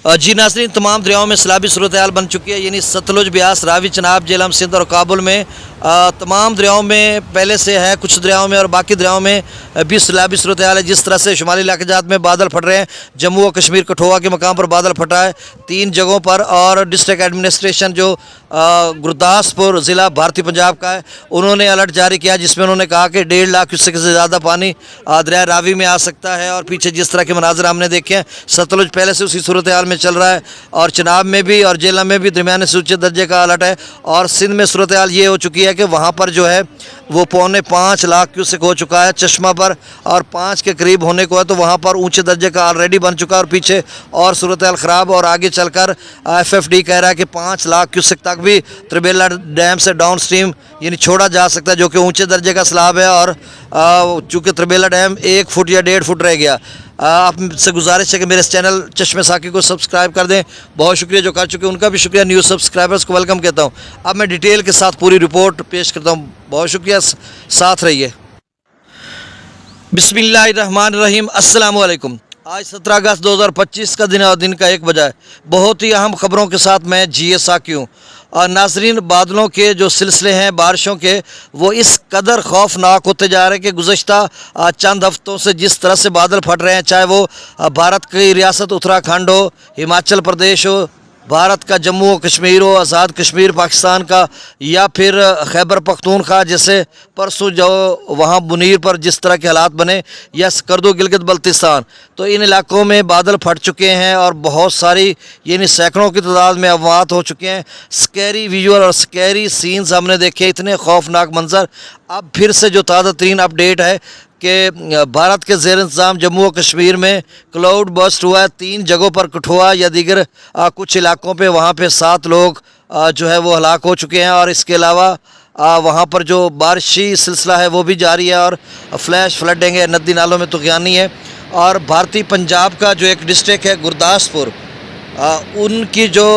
जी नाज़रीन, तमाम दरियाओं में सैलाबी सूरत हाल बन चुकी है। यानी सतलुज, ब्यास, रावी, चनाब, झेलम, सिंध और काबुल में तमाम दरियाओं में पहले से है, कुछ दरियाओं में और बाकी दरियाओं में भी सैलाबी सूरत हाल है। जिस तरह से शुमाली इलाक़ात में बादल फट रहे हैं, जम्मू व कश्मीर कठुआ के मकाम पर बादल फटा है 3 जगहों पर। और डिस्ट्रिक्ट एडमिनिस्ट्रेशन जो गुरदासपुर ज़िला भारतीय पंजाब का है, उन्होंने अलर्ट जारी किया, जिसमें उन्होंने कहा कि 1.5 लाख क्यूसेक से ज़्यादा पानी दरिया रावी में आ सकता है। और पीछे जिस तरह के मनाजर हमने देखे हैं, सतलुज पहले से उसी सूरत हाल में चल रहा है और चनाब में भी और झेलम में भी दरमियाने से ऊँचे दर्जे का अलर्ट है। और सिंध में सूरत हाल ये हो चुकी है कि वहाँ पर जो है वो 5.25 लाख क्यूसेक हो चुका है चश्मा पर, और 5 के करीब होने को है, तो वहाँ पर ऊंचे दर्जे का ऑलरेडी बन चुका है। और पीछे और सूरत हाल ख़राब, और आगे चलकर FFD कह रहा है कि 5 लाख क्यूसेक तक भी त्रिबेला डैम से डाउन स्ट्रीम यानी छोड़ा जा सकता है, जो कि ऊंचे दर्जे का सैलाब है। और चूँकि त्रिबेला डैम 1 फुट या 1.5 फुट रह गया। आपसे गुजारिश है कि मेरे इस चैनल चश्मे साकी को सब्सक्राइब कर दें। बहुत शुक्रिया जो कर चुके, उनका भी शुक्रिया। न्यू सब्सक्राइबर्स को वेलकम कहता हूं। अब मैं डिटेल के साथ पूरी रिपोर्ट पेश करता हूं। बहुत शुक्रिया, साथ रहिए। बिस्मिल्लाहिर्रहमानिर्रहीम, अस्सलाम वालेकुम। आज 17 अगस्त 2025 का दिन है और दिन का 1 बजा है। बहुत ही अहम खबरों के साथ मैं GA साकी हूँ। और नाजरीन, बादलों के जो सिलसिले हैं बारिशों के, वो इस कदर खौफनाक होते जा रहे हैं कि गुज़श्ता चंद हफ्तों से जिस तरह से बादल फट रहे हैं, चाहे वो भारत की रियासत उत्तराखंड हो, हिमाचल प्रदेश हो, भारत का जम्मू व कश्मीर हो, आज़ाद कश्मीर पाकिस्तान का, या फिर खैबर पख्तूनख्वा जैसे परसों जो वहाँ मुनीर पर जिस तरह के हालात बने, या स्कर्दो गिलगित बल्तिस्तान, तो इन इलाकों में बादल फट चुके हैं और बहुत सारी यानी सैकड़ों की तादाद में अमवात हो चुके हैं। स्कैरी विजुअल और स्कैरी सीन्स हमने देखे, इतने खौफनाक मंजर। अब फिर से जो ताज़ा तरीन अपडेट है कि भारत के ज़ेर इंतज़ाम जम्मू व कश्मीर में क्लाउड बस्ट हुआ है 3 जगहों पर, कठुआ या दीगर कुछ इलाकों पे, वहाँ पे 7 लोग जो है वो हलाक हो चुके हैं। और इसके अलावा वहाँ पर जो बारिशी सिलसिला है वो भी जारी है और फ्लैश फ्लडिंग है, नदी नालों में तुग़यानी है। और भारतीय पंजाब का जो एक डिस्ट्रिक्ट है गुरदासपुर, उनकी जो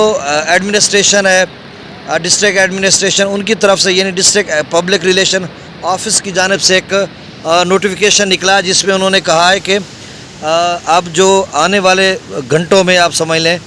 एडमिनिस्ट्रेशन है, डिस्ट्रिक्ट एडमिनिस्ट्रेशन, उनकी तरफ से यानी डिस्ट्रिक्ट पब्लिक रिलेशन ऑफिस की जानिब से एक नोटिफिकेशन निकला, जिसमें उन्होंने कहा है कि अब जो आने वाले घंटों में आप समझ लें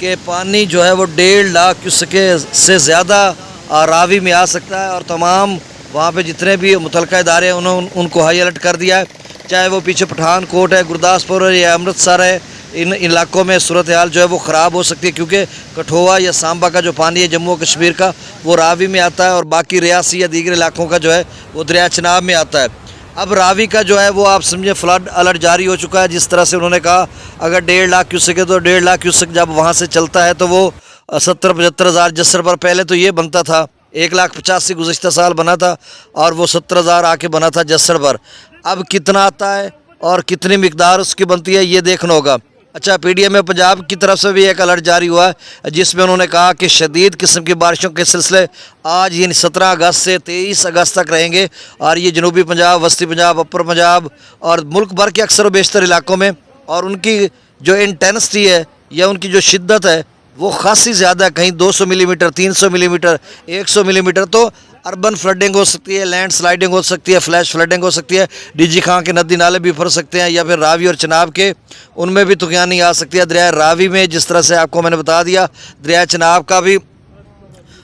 कि पानी जो है वो 1.5 लाख क्यूसेक से ज़्यादा रावी में आ सकता है। और तमाम वहाँ पे जितने भी मुतलका इदारे हैं उन्होंने उनको हाई अलर्ट कर दिया है, चाहे वो पीछे पठानकोट है, गुरदासपुर है या अमृतसर है। इन इलाकों में सूरत हाल जो है वो ख़राब हो सकती है, क्योंकि कठुआ या सांबा का जो पानी है जम्मू कश्मीर का, वो रावी में आता है, और बाकी रियासी या दीगर इलाकों का जो है वो दरिया चनाब में आता है। अब रावी का जो है वो आप समझे फ्लड अलर्ट जारी हो चुका है। जिस तरह से उन्होंने कहा, अगर 1.5 लाख क्यूसेक है तो 1.5 लाख क्यूसेक जब वहाँ से चलता है तो वो 70-75 हज़ार जस्सर पर पहले तो ये बनता था, 1,50,000 गुज़श्ता साल बना था, और वो 70,000 आके बना था जस्सर पर। अब कितना आता है और कितनी मिकदार उसकी बनती है, ये देखना होगा। अच्छा, PDM में पंजाब की तरफ से भी एक अलर्ट जारी हुआ है, जिसमें उन्होंने कहा कि शदीद किस्म की बारिशों के सिलसिले आज यानी 17 अगस्त से 23 अगस्त तक रहेंगे। और ये जनूबी पंजाब, वस्ती पंजाब, अपर पंजाब और मुल्क भर के अक्सर व बेशतर इलाकों में, और उनकी जो इंटेंसिटी है या उनकी जो शिद्दत है वो खासी ज़्यादा है, कहीं 200 मिलीमीटर, 300 मिलीमीटर, 100 मिलीमीटर। तो अर्बन फ्लडिंग हो सकती है, लैंड स्लाइडिंग हो सकती है, फ्लैश फ्लडिंग हो सकती है, DG खां के नदी नाले भी फर सकते हैं, या फिर रावी और चनाब के उनमें भी तुग़यानी आ सकती है। दरिया रावी में जिस तरह से आपको मैंने बता दिया, दरिया चनाब का भी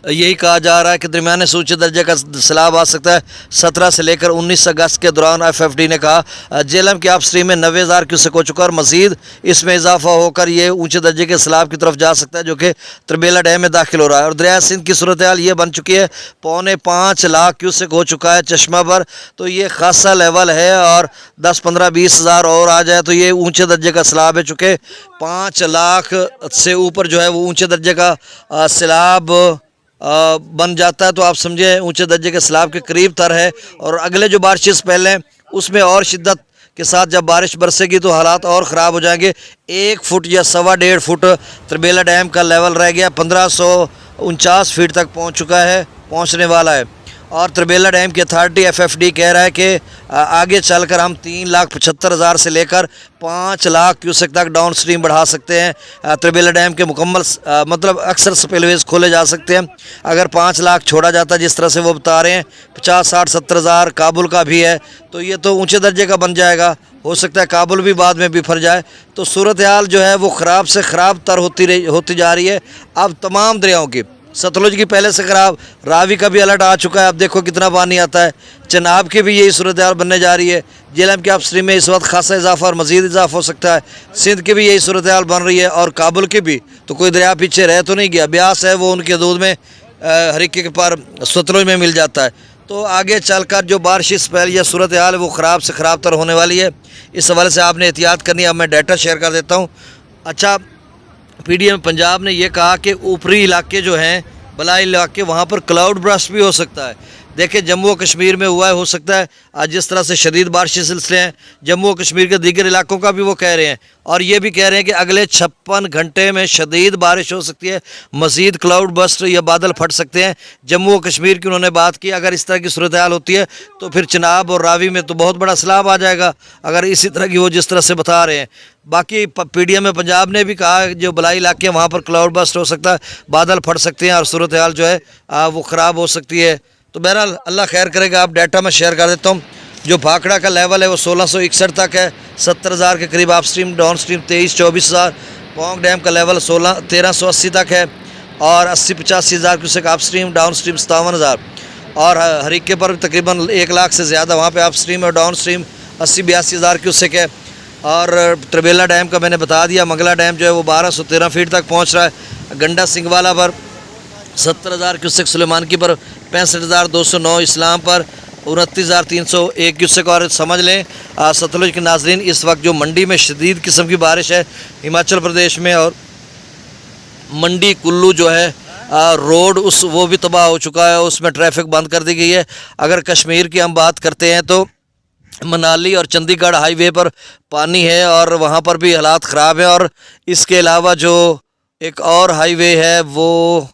यही कहा जा रहा है कि दरमियाने से ऊँचे दर्जे का सैलाब आ सकता है। 17 से लेकर 19 अगस्त के दौरान FFD ने कहा झेलम के आप स्ट्रीम में 90,000 क्यूसेक हो चुका है, और मज़ीद इसमें इजाफा होकर ये ऊँचे दर्जे के सैलाब की तरफ जा सकता है, जो कि त्रिबेला डैम में दाखिल हो रहा है। और दरिया सिंध की सूरत हाल ये बन चुकी है, 5.25 लाख क्यूसेक हो चुका है चश्मा पर, तो ये खासा लेवल है। और 10-15-20 हज़ार और आ जाए तो ये ऊँचे दर्जे का सैलाब है, चूँकि 5 लाख से ऊपर जो है वो ऊँचे दर्जे का सैलाब बन जाता है, तो आप समझे ऊंचे दर्जे के सैलाब के करीब तर है। और अगले जो बारिश पहले उसमें और शिद्दत के साथ जब बारिश बरसेगी तो हालात और ख़राब हो जाएंगे। 1 फुट या 1.25 फुट त्रिबेला डैम का लेवल रह गया, 1549 फीट तक पहुंच चुका है, पहुंचने वाला है। और त्रिबेला डैम की अथॉरिटी FFD कह रहा है कि आगे चलकर हम 3,75,000 से लेकर 5 लाख क्यूसेक तक डाउन स्ट्रीम बढ़ा सकते हैं। त्रिबेला डैम के मुकम्मल मतलब अक्सर स्पिलवेज खोले जा सकते हैं। अगर 5 लाख छोड़ा जाता जिस तरह से वो बता रहे हैं, 50, 60, 70,000 काबुल का भी है, तो ये तो ऊंचे दर्जे का बन जाएगा। हो सकता है काबुल भी बाद में बिफर जाए। तो सूरत हाल जो है वो ख़राब से ख़राब तर होती जा रही है। अब तमाम दरियाओं की, सतलुज की पहले से ख़राब, रावी का भी अलर्ट आ चुका है, अब देखो कितना पानी आता है। चनाब की भी यही सूरत हाल बनने जा रही है। जेलम के अपस्ट्रीम में इस वक्त खासा इजाफा और मज़ीद इजाफा हो सकता है। सिंध की भी यही सूरत हाल बन रही है और काबुल की भी। तो कोई दरिया पीछे रह तो नहीं गया। ब्यास है वो उनके दूध में हरीके के पार सतलुज में मिल जाता है। तो आगे चलकर जो बारिश स्पेल या सूरत हाल है वो ख़राब से ख़राब तर होने वाली है। इस हवाले से आपने एहतियात करनी है। अब मैं डाटा शेयर कर देता हूँ। अच्छा, PDM पंजाब ने यह कहा कि ऊपरी इलाके जो हैं, बलाई इलाके, वहाँ पर क्लाउड बर्स्ट भी हो सकता है। देखिए जम्मू और कश्मीर में हुआ है, हो सकता है आज जिस तरह से शदीद बारिश के सिलसिले हैं जम्मू और कश्मीर के दीगर इलाकों का भी वो कह रहे हैं। और ये भी कह रहे हैं कि अगले 56 घंटे में शदीद बारिश हो सकती है, मज़ीद क्लाउड बस्ट या बादल फट सकते हैं। जम्मू और कश्मीर की उन्होंने बात की। अगर इस तरह की सूरत हाल होती है तो फिर चिनाब और रावी में तो बहुत बड़ा सैलाब आ जाएगा, अगर इसी तरह की वो जिस तरह से बता रहे हैं। बाकी PDM पंजाब ने भी कहा जो बलाई इलाके हैं वहाँ पर क्लाउड बस्ट हो सकता है, बादल फट सकते हैं और सूरत हाल जो है वो ख़राब हो सकती है। तो बहरहाल अल्लाह खैर करेगा। आप डाटा में शेयर कर देता हूँ। जो भाखड़ा का लेवल है वो 1661 तक है, 70,000 के करीब आप stream, down stream 23-24,000। Pong dam का लेवल 1380 तक है और 80-85,000 क्यूसेक आप स्ट्रीम, डाउन स्ट्रीम 57,000। और हरीके पर तकरीबन 1 लाख से ज़्यादा वहाँ पे आप स्ट्रीम और डाउन स्ट्रीम 80-82,000 क्यूसेक है। और त्रिबेला डैम का मैंने बता दिया। मंगला डैम जो है वो 1213 फीट तक पहुँच रहा है। गंडा सिंगवाला पर 70,000 क्यूसेक, सुलेमानकी पर 65,209, इस्लाम पर 29,301 क्यूसेक। और समझ लें सतलुज के नाजरीन, इस वक्त जो मंडी में शदीद किस्म की बारिश है हिमाचल प्रदेश में, और मंडी कुल्लू जो है रोड वो भी तबाह हो चुका है, उसमें ट्रैफिक बंद कर दी गई है। अगर कश्मीर की हम बात करते हैं तो मनाली और चंडीगढ़ हाईवे पर पानी है और वहाँ पर भी हालात ख़राब है। और इसके अलावा जो एक और हाईवे है वो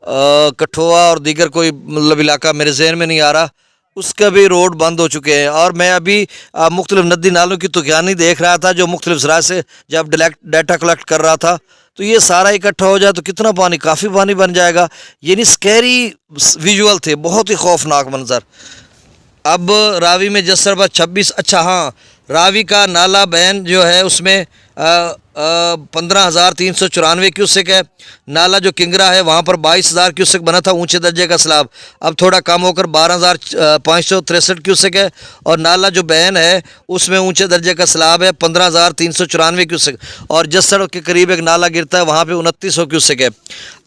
कठुआ और दीगर कोई मतलब इलाका मेरे जहन में नहीं आ रहा, उसका भी रोड बंद हो चुके हैं। और मैं अभी मुख्तलिफ नदी नालों की तुगयानी देख रहा था जो मुख्तलिफ ज़राए से जब डाटा कलेक्ट कर रहा था, तो ये सारा इकट्ठा हो जाए तो कितना पानी, काफ़ी पानी बन जाएगा। यानी स्कैरी विजुअल थे, बहुत ही खौफनाक मंजर। अब रावी में जसर पर 26, अच्छा हाँ, रावी का नाला बैन जो है उसमें 15,394 क्यूसेक है। नाला जो किंगरा है वहाँ पर 22,000 क्यूसेक बना था ऊंचे दर्जे का सैलाब, अब थोड़ा कम होकर 12,563 क्यूसेक है। और नाला जो बैन है उसमें ऊंचे दर्जे का सैलाब है 15,394 क्यूसेक। और जसड़ के करीब एक नाला गिरता है वहाँ पे 2900 क्यूसेक है।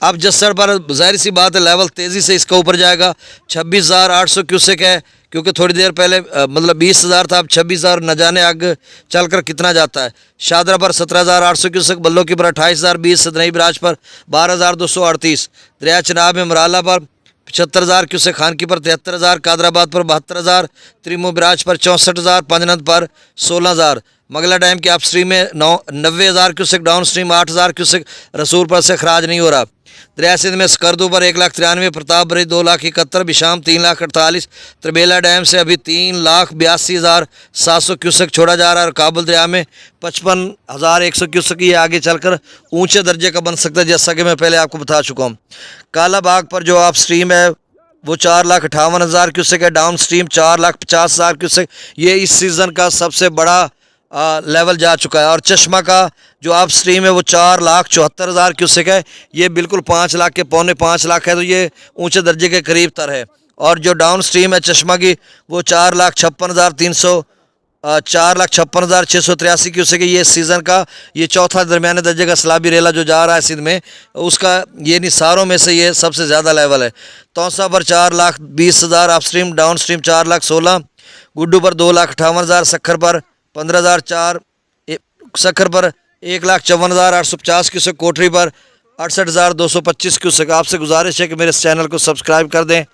अब जसड़ पर जाहिर सी बात है लेवल तेज़ी से इसका ऊपर जाएगा, 26,800 क्यूसेक है, क्योंकि थोड़ी देर पहले मतलब 20,000 था, अब 26,000, न जाने आगे चलकर कितना जाता है। शादरा पर 17,800 क्यूसेक, बल्लो की पर 28,000, 20 सदनई बराज पर 12,238, दरिया चनाब में मराला पर 75,000 क्यूसेक, खान की पर 73,000, कादराबाद पर 72,000, त्रिमो बराज पर 64,000, पंजनद पर 16,000, मंगला डैम के अपस्ट्रीम में 90,000 क्यूसेक, डाउन स्ट्रीम 8,000 क्यूसेक, रसूल पर से खराज नहीं हो रहा। दरिया सिंध में स्कर्दू पर 1,93,000, प्रताप बरी 2,71,000, बिशाम 3,48,000, त्रिबेला डैम से अभी 3,82,700 क्यूसेक छोड़ा जा रहा है। और काबुल दरिया में 55,100 क्यूसेक ये आगे चलकर ऊंचे दर्जे का बन सकता है, जैसा कि मैं पहले आपको बता चुका हूँ। काला बाग पर जो आप स्ट्रीम है वो 4,58,000 क्यूसेक है, डाउन स्ट्रीम 4,50,000 क्यूसेक, ये इस सीज़न का सबसे बड़ा लेवल जा चुका है। और चश्मा का जो आप स्ट्रीम है वो 4,74,000 क्यूसेक है, ये बिल्कुल 5 लाख के पौने 5 लाख है, तो ये ऊंचे दर्जे के करीब तर है। और जो डाउन स्ट्रीम है चश्मा की वो 4,56,683 क्यूसेक है, ये सीज़न का ये चौथा दरमियाने दर्जे का सैलाबी रेला जो जा रहा है सिंध में, उसका ये निसारों में से ये सबसे ज़्यादा लेवल है। तौसा पर 4,20,000 आप स्ट्रीम, डाउन स्ट्रीम 4,16,000, गुड्डू पर 2,58,000, सखर पर 15,004, सखर पर 1,54,850 क्यूसेक, कोठरी पर 68,225 क्यूसेक। आपसे गुजारिश है कि मेरे इस चैनल को सब्सक्राइब कर दें।